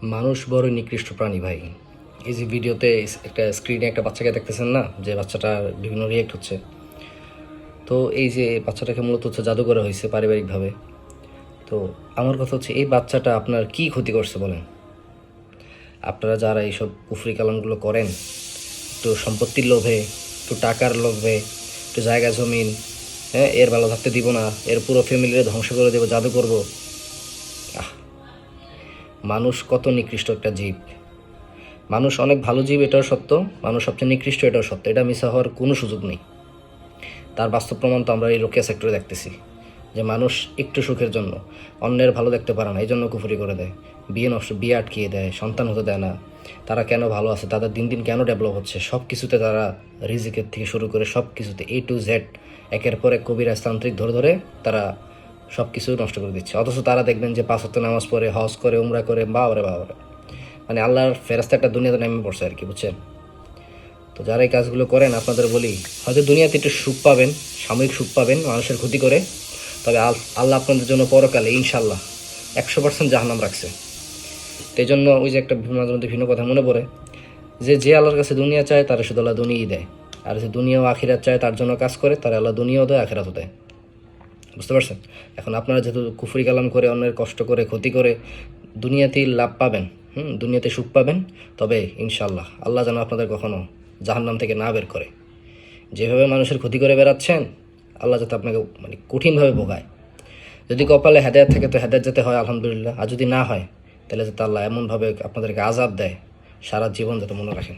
মানুষ বড় নিকৃষ্ট প্রাণী ভাই। এই যে ভিডিওতে একটা স্ক্রিনে একটা বাচ্চাকে দেখতেছেন না, যে বাচ্চাটা বিভিন্ন রিয়েক্ট হচ্ছে, তো এই যে বাচ্চাটাকে মূলত হচ্ছে জাদু করা হয়েছে পারিবারিকভাবে। তো আমার কথা হচ্ছে, এই বাচ্চাটা আপনার কি ক্ষতি করছে বলেন? আপনারা যারা এইসব কুফরি কালামগুলো করেন, একটু সম্পত্তির লোভে, একটু টাকার লোভে, একটু জায়গা জমিন, হ্যাঁ, এর ভালো থাকতে দিব না, এর পুরো ফ্যামিলিরে ধ্বংস করে দেবো, জাদু করব। আহ, মানুষ কত নিকৃষ্ট একটা জীব। মানুষ অনেক ভালো জীব, এটাও সত্য। মানুষ সবচেয়ে নিকৃষ্ট, এটাও সত্য। এটা মিশা হওয়ার কোনো সুযোগ নেই। তার বাস্তব প্রমাণ তো আমরা এই রোকেয়া সেক্টরে দেখতেছি, যে মানুষ একটু সুখের জন্য অন্যের ভালো দেখতে পারে না, এই জন্য কুফরি করে দেয়, বিয়ে আটকিয়ে দেয়, সন্তান হতে দেয় না। তারা কেন ভালো আছে, তাদের দিন দিন কেন ডেভেলপ হচ্ছে, সব কিছুতে তারা রিজিকের থেকে শুরু করে সব কিছুতে A to Z একের পর এক কবিরাজতান্ত্রিক ধরে ধরে তারা সব কিছু নষ্ট করে দিচ্ছে। অথচ তারা দেখবেন যে 5 ওয়াক্ত নামাজ পড়ে, হজ করে, উমরা করে, বাবারে বাবারে, মানে আল্লাহর ফেরেস্তা একটা দুনিয়াতে নেমে পড়ছে আর কি, বুঝছেন? তো যারা এই কাজগুলো করেন, আপনাদের বলি, হয়তো দুনিয়াতে একটু সুখ পাবেন, সাময়িক সুখ পাবেন মানুষের ক্ষতি করে, তবে আল্লাহ আপনাদের জন্য পরকালে ইনশাল্লাহ 100% জাহান্নাম রাখছে। তো এই জন্য ওই যে একটা মাঝে মধ্যে ভিন্ন কথা মনে পড়ে, যে আল্লাহর কাছে দুনিয়া চায় তারা শুধু আল্লাহ দুনিয়াই দেয়, আর যে দুনিয়া ও আখিরাত চায় তার জন্য কাজ করে, তারা আল্লাহ দুনিয়াও দেয়, আখিরাতও দেয়। বুঝতে পারছেন? এখন আপনারা যেহেতু কুফরি কালাম করে, অন্যের কষ্ট করে, ক্ষতি করে দুনিয়াতেই লাভ পাবেন, দুনিয়াতে সুখ পাবেন, তবে ইনশাল্লাহ আল্লাহ যেন আপনাদের কখনো জাহান্নাম থেকে না বের করে। যেভাবে মানুষের ক্ষতি করে বেড়াচ্ছেন, আল্লাহ যাতে আপনাকে মানে কঠিনভাবে ভোগায়। যদি কপালে হেদায়েত থাকে তো হেদায়েত যেতে হয় আলহামদুলিল্লাহ, আর যদি না হয় তাহলে যাতে আল্লাহ এমনভাবে আপনাদেরকে আযাব দেয়, সারা জীবন যাতে মনে রাখেন।